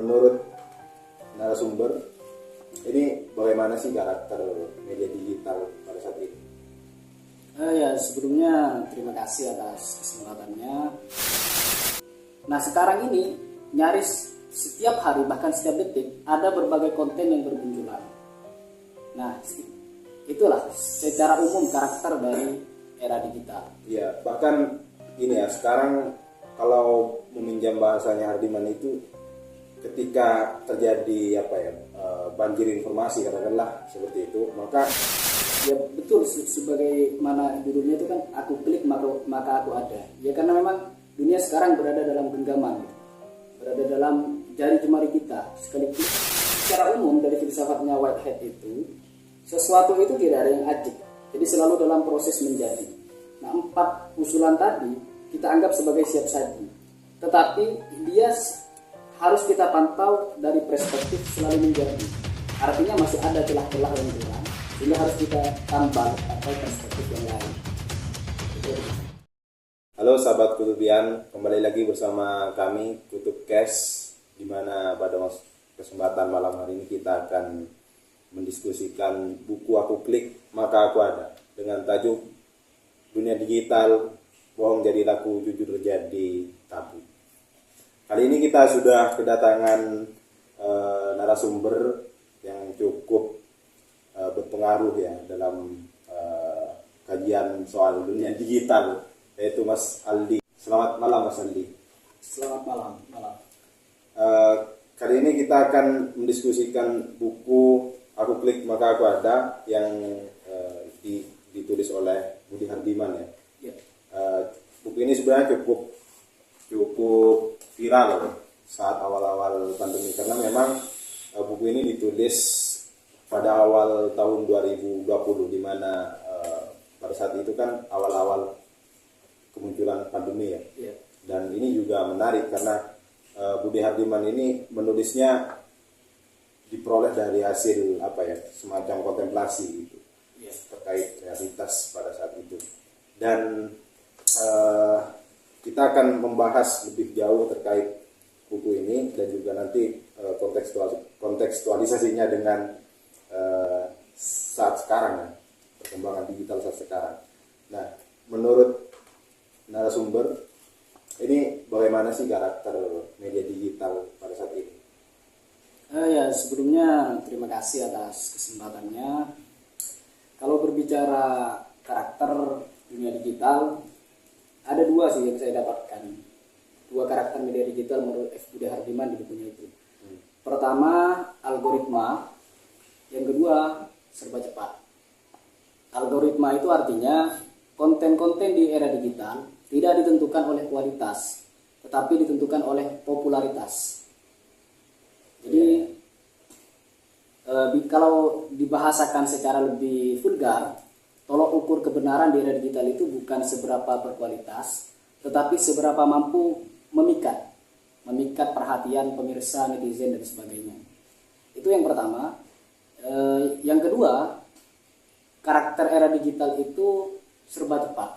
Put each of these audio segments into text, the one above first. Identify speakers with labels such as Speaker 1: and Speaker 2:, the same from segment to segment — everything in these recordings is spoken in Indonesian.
Speaker 1: menurut narasumber, ini bagaimana sih karakter media digital pada saat ini?
Speaker 2: Ya, sebelumnya terima kasih atas kesempatannya. Nah, sekarang ini nyaris setiap hari, bahkan setiap detik, ada berbagai konten yang bermunculan. Nah, itulah secara umum karakter dari era digital.
Speaker 1: Ya, bahkan ini ya, sekarang kalau meminjam bahasanya Hardiman itu, ketika terjadi banjir informasi katakanlah seperti itu, maka
Speaker 2: ya betul, sebagaimana judulnya itu kan, aku klik maka aku ada. Ya karena memang dunia sekarang berada dalam genggaman, berada dalam jari jemari kita. Sekali klik, secara umum dari filsafatnya Whitehead itu, sesuatu itu tidak ada yang ajib, jadi selalu dalam proses menjadi. Nah, 4 usulan tadi kita anggap sebagai siap saji, tetapi dia harus kita pantau dari perspektif selalu menjadi. Artinya masih ada celah-celah yang kurang, sehingga harus kita tambah atau perspektif yang lain.
Speaker 1: Halo sahabat Kutubian, kembali lagi bersama kami Kutub Cash, di mana pada kesempatan malam hari ini kita akan mendiskusikan buku Aku Klik Maka Aku Ada dengan tajuk Dunia Digital, Bohong Jadi Laku, Jujur Jadi Tabu. Kali ini kita sudah kedatangan narasumber yang cukup berpengaruh ya dalam kajian soal dunia digital, yaitu Mas Aldi. Selamat malam Mas Aldi.
Speaker 2: Selamat malam.
Speaker 1: Kali ini kita akan mendiskusikan buku Aku Klik Maka Aku Ada yang ditulis oleh Budi Hardiman ya.
Speaker 2: Ya.
Speaker 1: Buku ini sebenarnya cukup viral saat awal-awal pandemi, karena memang buku ini ditulis pada awal tahun 2020, di mana pada saat itu kan awal-awal kemunculan pandemi ya.
Speaker 2: Ya.
Speaker 1: Dan ini juga menarik karena Budi Hardiman ini menulisnya diperoleh dari hasil semacam kontemplasi gitu,
Speaker 2: Ya.
Speaker 1: terkait realitas pada saat itu. Dan kita akan membahas lebih jauh terkait buku ini dan juga nanti kontekstualisasinya dengan saat sekarang ya, perkembangan digital saat sekarang. Nah, menurut narasumber, ini bagaimana sih karakter media digital pada saat ini?
Speaker 2: Ya, sebelumnya terima kasih atas kesempatannya. Kalau berbicara karakter dunia digital, ada 2 sih yang saya dapatkan. 2 karakter media digital menurut F. Budi Hardiman di bukunya itu. Pertama, algoritma. Yang kedua, serba cepat. Algoritma itu artinya konten-konten di era digital tidak ditentukan oleh kualitas, tetapi ditentukan oleh popularitas. Jadi kalau dibahasakan secara lebih vulgar, tolok ukur kebenaran di era digital itu bukan seberapa berkualitas, tetapi seberapa mampu memikat perhatian pemirsa, netizen, dan sebagainya. Itu yang pertama. Yang kedua, karakter era digital itu serba cepat.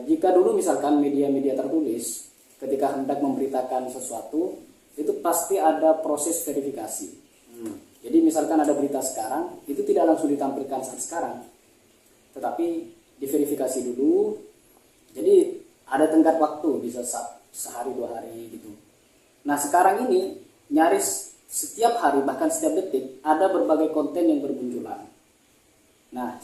Speaker 2: Jika dulu misalkan media-media tertulis ketika hendak memberitakan sesuatu, itu pasti ada proses verifikasi. Jadi misalkan ada berita sekarang, itu tidak langsung ditampilkan saat sekarang, tetapi diverifikasi dulu. Jadi ada tenggat waktu, bisa sehari 2 hari gitu. Nah, sekarang ini nyaris setiap hari, bahkan setiap detik, ada berbagai konten yang bermunculan. Nah,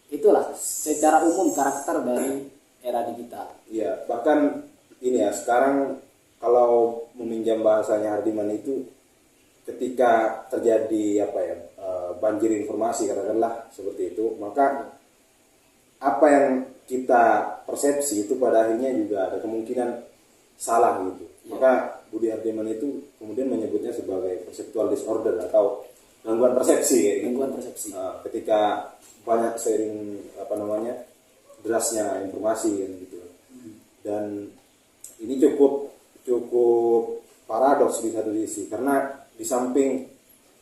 Speaker 2: itulah secara umum karakter dari era digital.
Speaker 1: Ya, bahkan ini ya, sekarang kalau meminjam bahasanya Hardiman itu, ketika terjadi banjir informasi katakanlah seperti itu, maka apa yang kita persepsi itu pada akhirnya juga ada kemungkinan salah gitu. Ya. Maka Budi Hardiman itu kemudian menyebutnya sebagai perceptual disorder atau gangguan persepsi kayak gitu.
Speaker 2: Gangguan persepsi.
Speaker 1: Ketika banyak sering derasnya informasi gitu. Dan ini cukup paradoks di satu sisi, karena di samping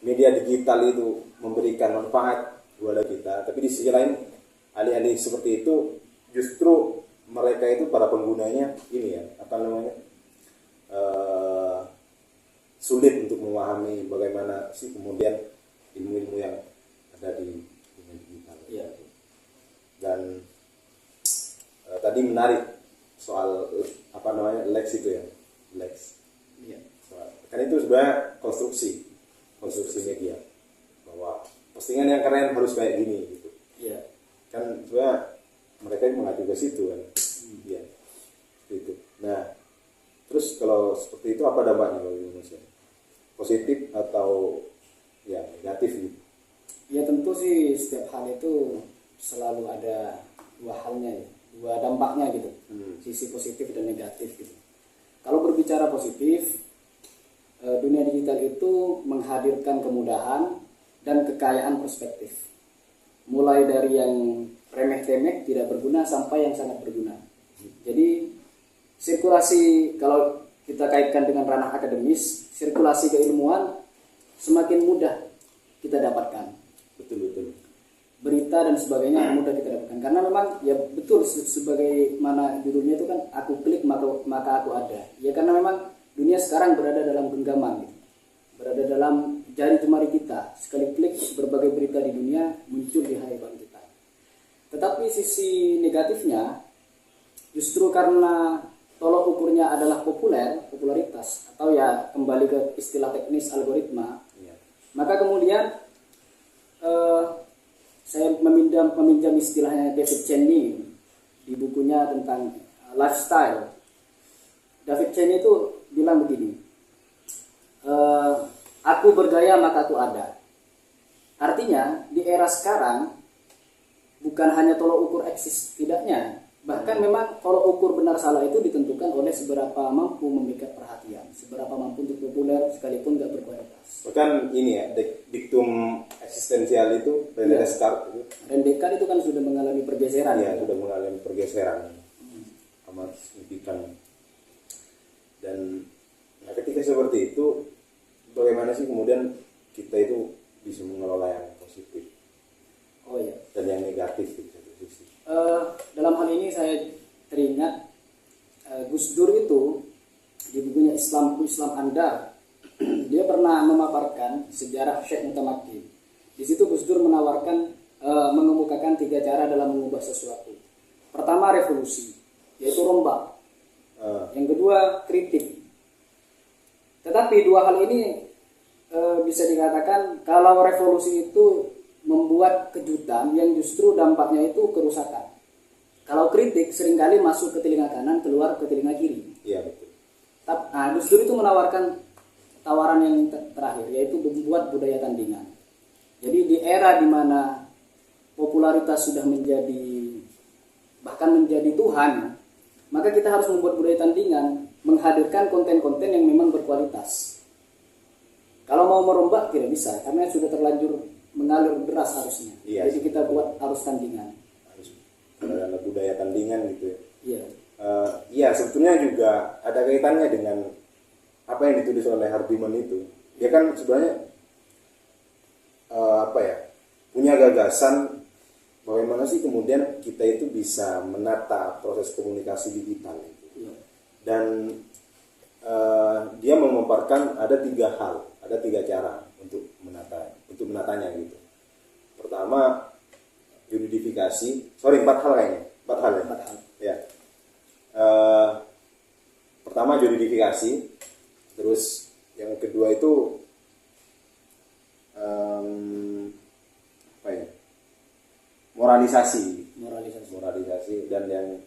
Speaker 1: media digital itu memberikan manfaat kepada kita, tapi di sisi lain alih-alih seperti itu justru mereka itu para penggunanya ini ya sulit untuk memahami bagaimana sih kemudian ilmu-ilmu yang ada di dunia digital.
Speaker 2: Iya.
Speaker 1: Dan tadi menarik soal apa namanya Lex itu ya, Lex.
Speaker 2: Iya.
Speaker 1: Kan itu sebenarnya konstruksi media bahwa postingan yang keren harus kayak gini gitu.
Speaker 2: Iya.
Speaker 1: Kan sebenarnya mereka mengacu ke situ kan. Iya. Gitu. Nah, terus kalau seperti itu apa dampaknya bagi Indonesia? Positif atau ya negatif gitu?
Speaker 2: Ya tentu sih setiap hal itu selalu ada dua halnya ya, dua dampaknya gitu, sisi positif dan negatif gitu. Kalau berbicara positif, dunia digital itu menghadirkan kemudahan dan kekayaan perspektif. Mulai dari yang remeh-temeh tidak berguna sampai yang sangat berguna. Jadi sirkulasi, kalau kita kaitkan dengan ranah akademis, sirkulasi keilmuan semakin mudah kita dapatkan.
Speaker 1: Betul.
Speaker 2: Berita dan sebagainya mudah kita dapatkan, karena memang ya betul sebagaimana judulnya itu kan, aku klik maka aku ada. Ya karena memang dunia sekarang berada dalam genggaman gitu. Berada dalam jari jemari kita, sekali klik berbagai berita di dunia muncul di hadapan kita. Tetapi sisi negatifnya justru karena tolok ukurnya adalah popularitas, atau ya kembali ke istilah teknis algoritma, maka kemudian saya meminjam istilahnya David Cheney di bukunya tentang lifestyle. David Cheney itu bilang begini, aku bergaya maka aku ada. Artinya di era sekarang bukan hanya tolok ukur eksis tidaknya, bahkan memang tolok ukur benar salah itu ditentukan oleh seberapa mampu memikat perhatian, seberapa mampu untuk populer sekalipun nggak berkualitas.
Speaker 1: Bahkan ini ya, diktum eksistensial itu René Descartes itu.
Speaker 2: René Descartes itu kan sudah mengalami pergeseran.
Speaker 1: Iya, sudah mengalami pergeseran amat signifikan. Dan nah, ketika seperti itu, bagaimana sih kemudian kita itu bisa mengelola yang positif?
Speaker 2: Oh iya.
Speaker 1: Dan yang negatif di satu sisi.
Speaker 2: Dalam hal ini saya teringat Gus Dur itu di bukunya Islam Anda, dia pernah memaparkan sejarah Syekh Mutamakin. Di situ Gus Dur mengemukakan 3 cara dalam mengubah sesuatu. Pertama revolusi, yaitu rombak. Yang kedua kritik. Tetapi 2 hal ini bisa dikatakan kalau revolusi itu membuat kejutan yang justru dampaknya itu kerusakan. Kalau kritik seringkali masuk ke telinga kanan, keluar ke telinga kiri.
Speaker 1: Iya betul.
Speaker 2: Nah, Gus Dur itu menawarkan tawaran yang terakhir, yaitu membuat budaya tandingan. Jadi di era di mana popularitas sudah bahkan menjadi Tuhan, maka kita harus membuat budaya tandingan, menghadirkan konten-konten yang memang berkualitas. Kalau mau merombak tidak bisa, karena sudah terlanjur mengalir deras arusnya.
Speaker 1: Iya,
Speaker 2: jadi kita buat arus tandingan.
Speaker 1: Ada budaya tandingan gitu ya.
Speaker 2: Iya.
Speaker 1: Iya, sebetulnya juga ada kaitannya dengan apa yang ditulis oleh Hardiman itu. Dia kan sebenarnya punya gagasan bagaimana sih kemudian kita itu bisa menata proses komunikasi digital gitu.
Speaker 2: Iya.
Speaker 1: Dan dia memaparkan ada 3 hal, ada 3 cara untuk menatanya gitu. Pertama juridifikasi, 4 hal kayaknya, 4 hal ya.
Speaker 2: 4 hal.
Speaker 1: Ya. Pertama juridifikasi, terus yang kedua itu moralisasi, dan yang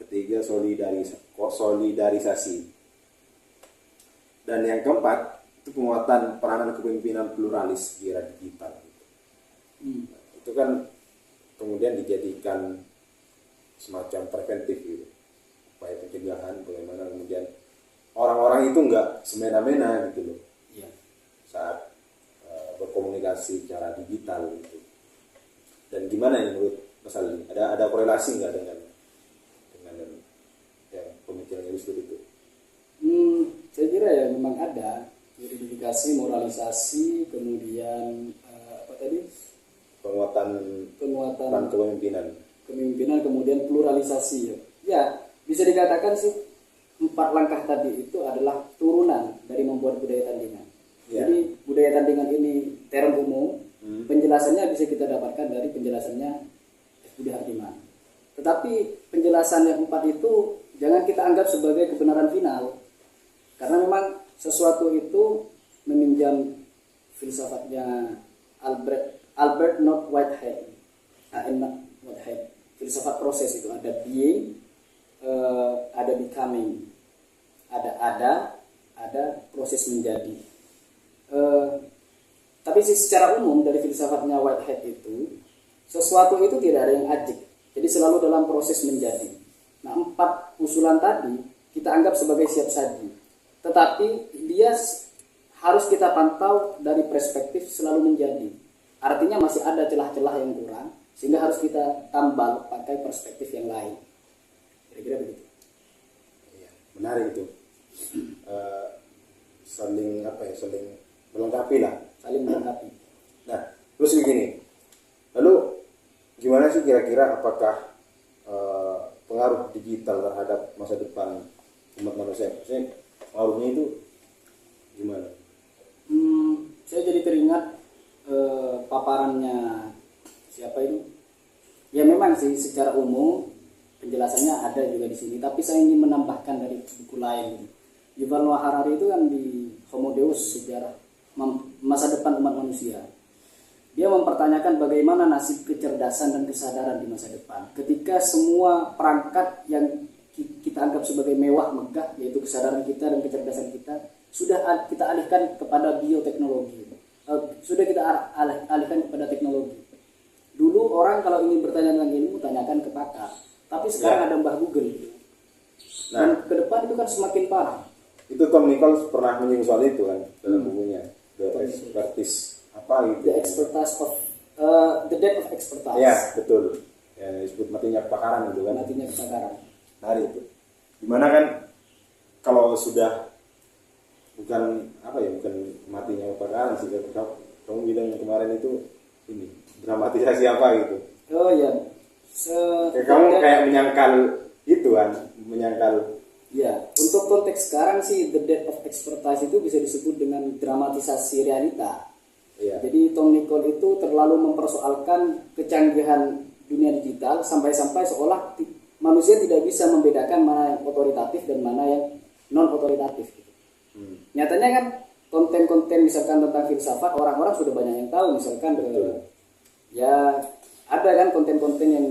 Speaker 1: ketiga solidarisasi, dan yang keempat itu penguatan peranan kepemimpinan pluralis di era digital. Itu kan kemudian dijadikan semacam preventif gitu, upaya pencegahan bagaimana kemudian orang-orang itu nggak semena-mena gitu loh.
Speaker 2: Iya.
Speaker 1: Saat berkomunikasi secara digital gitu. Dan gimana ini menurut Mas Ali? Ada korelasi nggak dengan yang pemikiran Gus Dur itu?
Speaker 2: Saya kira ya memang ada juridifikasi, moralisasi, kemudian
Speaker 1: penguatan
Speaker 2: kepemimpinan, kemudian pluralisasi ya. Ya, bisa dikatakan sih 4 langkah tadi itu adalah turunan dari membuat budaya tandingan.
Speaker 1: Ya.
Speaker 2: Jadi budaya tandingan ini term umum, penjelasannya bisa kita dapatkan dari penjelasannya F. Budi Hardiman. Tetapi penjelasan yang 4 itu jangan kita anggap sebagai kebenaran final, karena memang sesuatu itu meminjam filsafatnya Albert Not Whitehead, filsafat proses itu ada being, ada becoming, ada proses menjadi. Tapi secara umum dari filsafatnya Whitehead itu sesuatu itu tidak ada yang ajik, jadi selalu dalam proses menjadi. Nah, 4 usulan tadi kita anggap sebagai siap saji, tetapi dia harus kita pantau dari perspektif selalu menjadi. Artinya masih ada celah-celah yang kurang, sehingga harus kita tambal pakai perspektif yang lain. Kira-kira begitu.
Speaker 1: Iya, menarik itu. Saling melengkapi lah.
Speaker 2: Saling melengkapi.
Speaker 1: Nah, terus begini. Lalu gimana sih kira-kira apakah pengaruh digital terhadap masa depan umat manusia? Maksudnya pengaruhnya itu gimana?
Speaker 2: Saya jadi teringat paparannya siapa itu? Ya memang sih secara umum penjelasannya ada juga di sini, tapi saya ingin menambahkan dari buku lain. Yuval Noah Harari itu kan di Homo Deus, sejarah masa depan umat manusia. Dia mempertanyakan bagaimana nasib kecerdasan dan kesadaran di masa depan ketika semua perangkat yang kita anggap sebagai mewah megah, yaitu kesadaran kita dan kecerdasan kita, sudah kita alihkan kepada bioteknologi, sudah kita alihkan kepada teknologi. Dulu orang kalau ingin bertanya tentang ilmu tanyakan ke pakar, tapi sekarang ada Mbah Google. Dan ke depan itu kan semakin parah.
Speaker 1: Itu Tom Nichols pernah menyinggung soal itu kan dalam bukunya, The Expertise apa gitu.
Speaker 2: The Expertise of The Death of Expertise.
Speaker 1: Ya, betul. Ya, disebut matinya kepakaran itu kan.
Speaker 2: Matinya kepakaran.
Speaker 1: Hari itu. Dimana kan kalau sudah bukan matinya kepakaran sih, kamu bilang kemarin itu ini dramatisasi apa gitu.
Speaker 2: Oh iya.
Speaker 1: Kamu kayak menyangkal itu kan, menyangkal.
Speaker 2: Ya, untuk konteks sekarang sih The Death of Expertise itu bisa disebut dengan dramatisasi realita.
Speaker 1: Iya.
Speaker 2: Jadi Tom Nichols itu terlalu mempersoalkan kecanggihan dunia digital sampai-sampai seolah manusia tidak bisa membedakan mana yang otoritatif dan mana yang non otoritatif. Nyatanya kan konten-konten misalkan tentang filsafat orang-orang sudah banyak yang tahu, misalkan ya ada kan konten-konten yang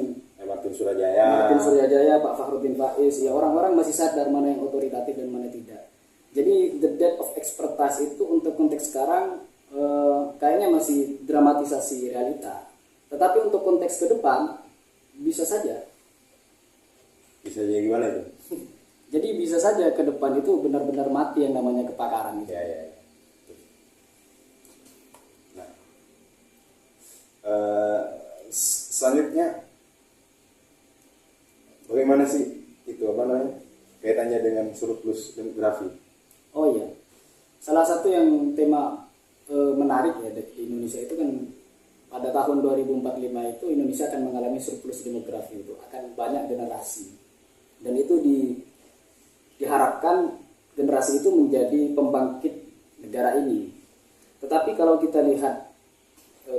Speaker 1: Martin Suryajaya, Pak Fakhruddin Faiz, ya orang-orang masih sadar mana yang otoritatif dan mana tidak. Jadi The Death of Expertise itu untuk konteks sekarang kayaknya masih dramatisasi realita. Tetapi untuk konteks ke depan bisa saja. Bisa jadi gimana itu?
Speaker 2: Jadi bisa saja ke depan itu benar-benar mati yang namanya kepakaran.
Speaker 1: Ya. Nah, selanjutnya bagaimana sih itu kaitannya dengan surplus demografi?
Speaker 2: Oh iya, salah satu yang tema menarik ya di Indonesia itu kan pada tahun 2045 itu Indonesia akan mengalami surplus demografi, itu akan banyak generasi, dan itu diharapkan generasi itu menjadi pembangkit negara ini. Tetapi kalau kita lihat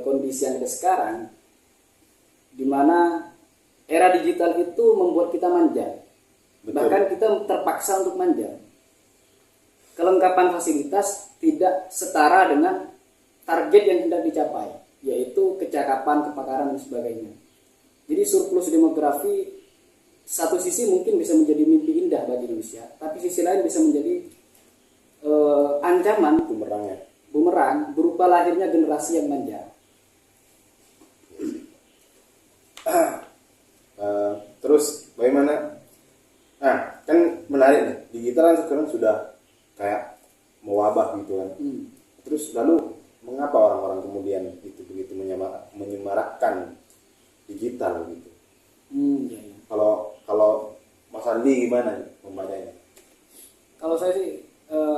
Speaker 2: kondisi yang ada sekarang, di mana era digital itu membuat kita manja. Betul. Bahkan kita terpaksa untuk manja. Kelengkapan fasilitas tidak setara dengan target yang hendak dicapai, yaitu kecakapan, kepakaran, dan sebagainya. Jadi surplus demografi satu sisi mungkin bisa menjadi mimpi indah bagi Indonesia, tapi sisi lain bisa menjadi ancaman bumerang berupa lahirnya generasi yang manja.
Speaker 1: Terus bagaimana? Nah, kan menarik nih, digital kan sekarang sudah kayak mewabah gitu kan. Terus lalu mengapa orang-orang kemudian itu begitu menyemarakkan digital gitu?
Speaker 2: Ya.
Speaker 1: Kalau Mas Andi gimana membacanya?
Speaker 2: Kalau saya sih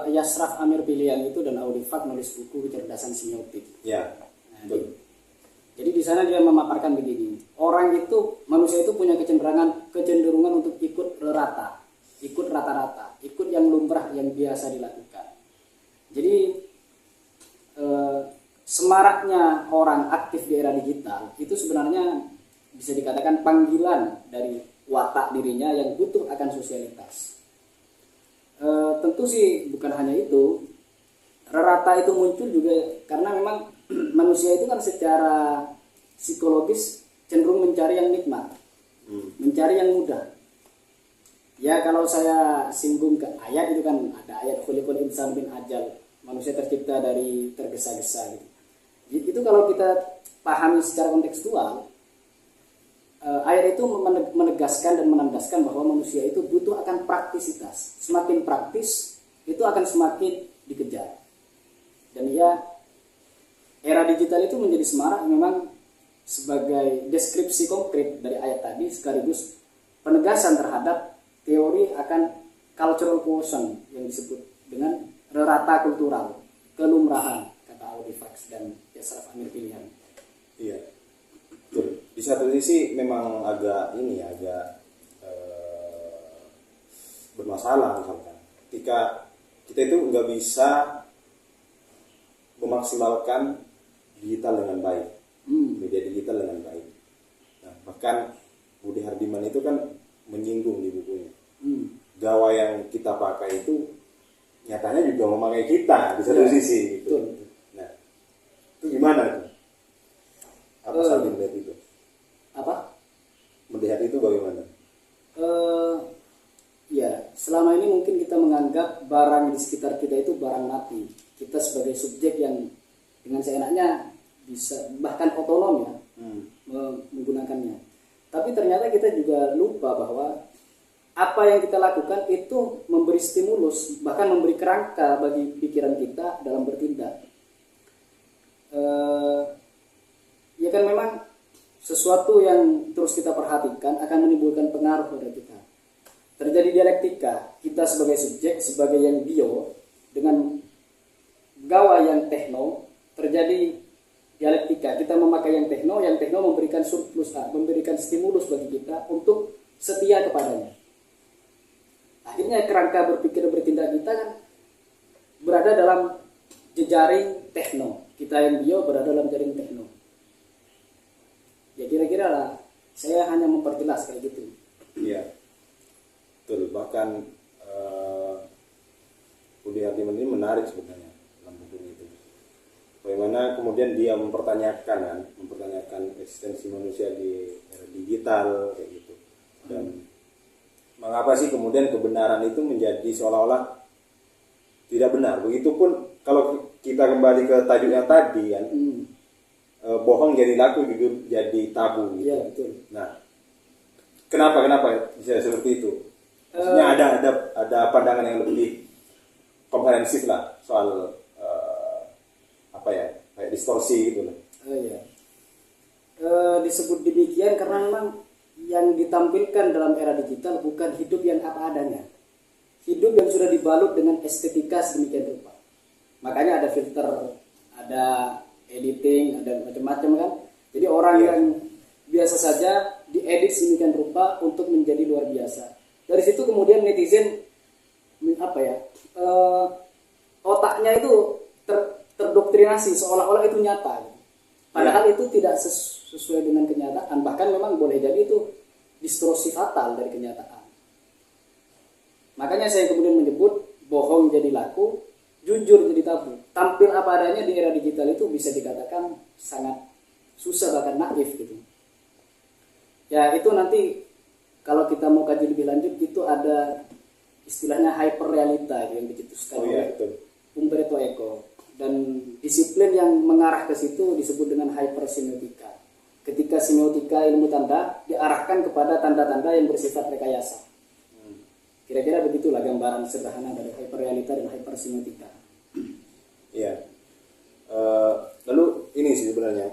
Speaker 2: Yasraf Amir Piliang itu dan Audifak nulis buku Kecerdasan Semiotik.
Speaker 1: Ya.
Speaker 2: Nah, jadi di sana dia memaparkan begini, manusia itu punya kecenderungan untuk ikut rata. ikut rata-rata, ikut yang lumrah yang biasa dilakukan. Jadi semaraknya orang aktif di era digital itu sebenarnya bisa dikatakan panggilan dari watak dirinya yang butuh akan sosialitas. Tentu sih bukan hanya itu, rata itu muncul juga karena memang manusia itu kan secara psikologis cenderung mencari yang nikmat, mencari yang mudah. Ya kalau saya singgung ke ayat itu kan ada ayat khuliqal insan bin ajal, manusia tercipta dari tergesa-gesa gitu. Itu kalau kita pahami secara kontekstual, ayat itu menegaskan dan menandaskan bahwa manusia itu butuh akan praktisitas. Semakin praktis itu akan semakin dikejar. Dan ya era digital itu menjadi semarak memang sebagai deskripsi konkret dari ayat tadi sekaligus penegasan terhadap teori akan cultural quotient yang disebut dengan rata kultural, kelumrahan kata Audifax dan Yasraf Amir Pilihan.
Speaker 1: Iya. Betul. Di satu sisi memang agak bermasalah misalkan ketika kita itu nggak bisa memaksimalkan digital dengan baik, media digital dengan baik. Nah, bahkan Budi Hardiman itu kan menyinggung di bukunya, gawai yang kita pakai itu nyatanya juga memakai kita di satu sisi gitu. Nah, itu gimana tuh? Apa Saldi melihat itu?
Speaker 2: Apa?
Speaker 1: Melihat itu bagaimana?
Speaker 2: Ya, selama ini mungkin kita menganggap barang di sekitar kita itu barang mati. Kita sebagai subjek yang dengan seenaknya bisa bahkan otonom ya menggunakannya. Tapi ternyata kita juga lupa bahwa apa yang kita lakukan itu memberi stimulus, bahkan memberi kerangka bagi pikiran kita dalam bertindak. Ya kan memang sesuatu yang terus kita perhatikan akan menimbulkan pengaruh pada kita. Terjadi dialektika, kita sebagai subjek, sebagai yang bio, dengan gawai yang tekno, terjadi dialektika. Kita memakai yang tekno memberikan surplus, memberikan stimulus bagi kita untuk setia kepadanya. Akhirnya kerangka berpikir dan bertindak kita kan berada dalam jejaring tekno. Kita yang bio berada dalam jaring tekno. Ya kira-kira lah, saya hanya memperjelas kayak gitu.
Speaker 1: Iya, betul. Bahkan Budi Hardiman ini menarik sebenarnya dalam buku itu. Bagaimana kemudian dia mempertanyakan eksistensi manusia di era digital kayak gitu. Dan mengapa sih kemudian kebenaran itu menjadi seolah-olah tidak benar? Begitupun kalau kita kembali ke tajuk yang tadi kan. Bohong jadi laku, jujur jadi tabu gitu.
Speaker 2: Iya, betul.
Speaker 1: Nah, kenapa bisa seperti itu? Maksudnya ada pandangan yang lebih komprehensif lah soal kayak distorsi gitu loh.
Speaker 2: Iya. Disebut demikian karena memang yang ditampilkan dalam era digital bukan hidup yang apa adanya. Hidup yang sudah dibalut dengan estetika sedemikian rupa. Makanya ada filter, ada editing, ada macam-macam kan. Jadi orang yang biasa saja diedit sedemikian rupa untuk menjadi luar biasa. Dari situ kemudian netizen otaknya itu terdoktrinasi seolah-olah itu nyata. Padahal itu tidak sesuai dengan kenyataan. Bahkan memang boleh jadi itu distorsi fatal dari kenyataan. Makanya saya kemudian menyebut bohong jadi laku, jujur jadi tabu. Tampil apa adanya di era digital itu bisa dikatakan sangat susah bahkan naif gitu. Ya itu nanti kalau kita mau kaji lebih lanjut itu ada istilahnya hyperrealita yang dicetuskan oleh Umberto Eco, dan disiplin yang mengarah ke situ disebut dengan hypersemiotika. Ketika semiotika ilmu tanda diarahkan kepada tanda-tanda yang bersifat rekayasa. Kira-kira begitulah gambaran sederhana dari hyperrealita dan hypersemiotika.
Speaker 1: Iya. Lalu ini sih sebenarnya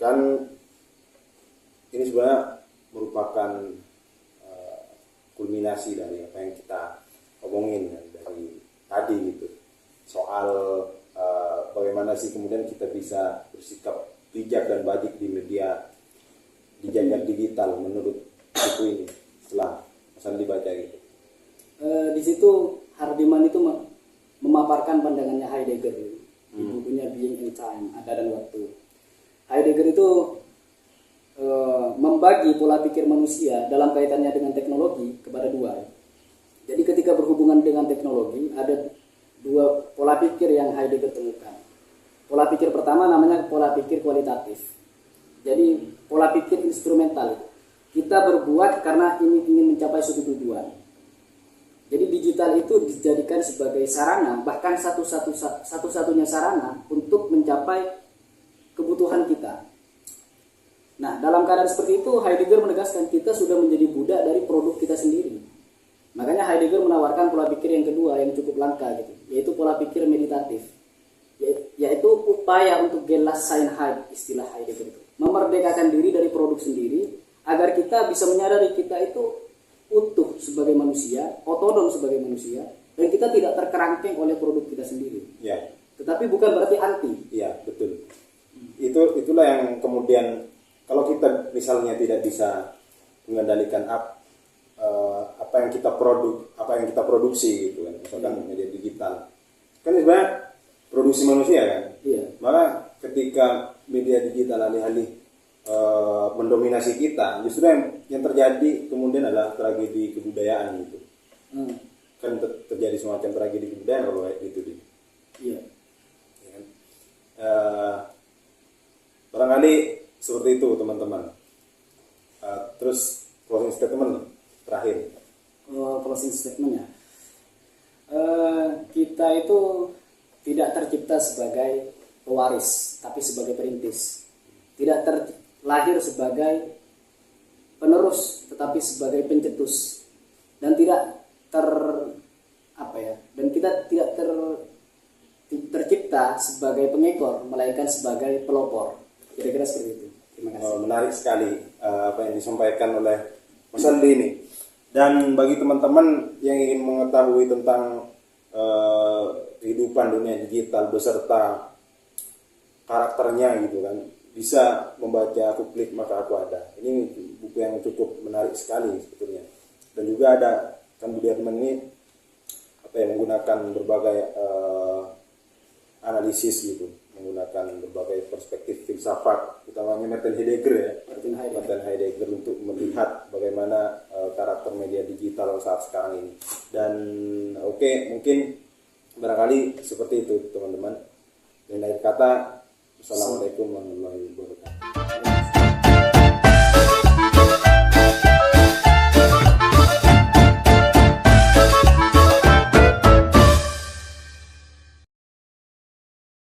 Speaker 1: kan ini sebenarnya merupakan kulminasi dari apa yang kita omongin dari tadi gitu, soal bagaimana sih kemudian kita bisa bersikap bijak dan baik di media di jagat digital menurut buku ini setelah Mas Andi baca gitu.
Speaker 2: Di situ Hardiman itu memaparkan pandangannya Heidegger di bukunya Being and Time, Ada dan Waktu. Heidegger itu membagi pola pikir manusia dalam kaitannya dengan teknologi kepada dua. Jadi ketika berhubungan dengan teknologi ada dua pola pikir yang Heidegger temukan. Pola pikir pertama namanya pola pikir kualitatif. Jadi pola pikir instrumental. Kita berbuat karena ingin mencapai suatu tujuan. Jadi digital itu dijadikan sebagai sarana, bahkan satu-satunya sarana untuk mencapai kebutuhan kita. Nah, dalam keadaan seperti itu Heidegger menegaskan kita sudah menjadi budak dari produk kita sendiri. Makanya Heidegger menawarkan pola pikir yang kedua yang cukup langka gitu, yaitu pola pikir meditatif. Yaitu upaya untuk Gelassenheit, istilah Heidegger itu. Memerdekakan diri dari produk sendiri agar kita bisa menyadari kita itu utuh sebagai manusia, otonom sebagai manusia, dan kita tidak terkerangkeng oleh produk kita sendiri.
Speaker 1: Ya.
Speaker 2: Tetapi bukan berarti anti.
Speaker 1: Iya, betul. Itulah yang kemudian kalau kita misalnya tidak bisa mengendalikan apa yang kita produksi gitu kan, misalkan media digital, kan sebenarnya produksi manusia kan.
Speaker 2: Iya.
Speaker 1: Maka ketika media digital alih-alih mendominasi kita, justru yang terjadi kemudian adalah tragedi kebudayaan gitu. Kan terjadi semacam tragedi kebudayaan kalau kayak gitu di.
Speaker 2: Iya.
Speaker 1: Ya kan? Barangkali seperti itu teman-teman. Terus closing statement terakhir.
Speaker 2: Closing statement ya. Kita itu tidak tercipta sebagai pewaris, tapi sebagai perintis. Tidak lahir sebagai penerus, tetapi sebagai pencetus. Dan tidak kita tidak tercipta sebagai pengekor, melainkan sebagai pelopor. Kira-kira seperti itu. Terima kasih.
Speaker 1: Menarik sekali apa yang disampaikan oleh Mas Aldi ini. Dan bagi teman-teman yang ingin mengetahui tentang kehidupan dunia digital beserta karakternya gitu kan, bisa membaca Aku Klik Maka Aku Ada. Ini buku yang cukup menarik sekali sebetulnya. Dan juga ada kan Budiarman ini menggunakan berbagai analisis gitu, menggunakan berbagai perspektif filsafat, utamanya Martin Heidegger ya. Martin Heidegger untuk melihat bagaimana karakter media digital saat sekarang ini. Dan mungkin barangkali seperti itu teman-teman. Dan akhir kata, Assalamualaikum warahmatullahi wabarakatuh.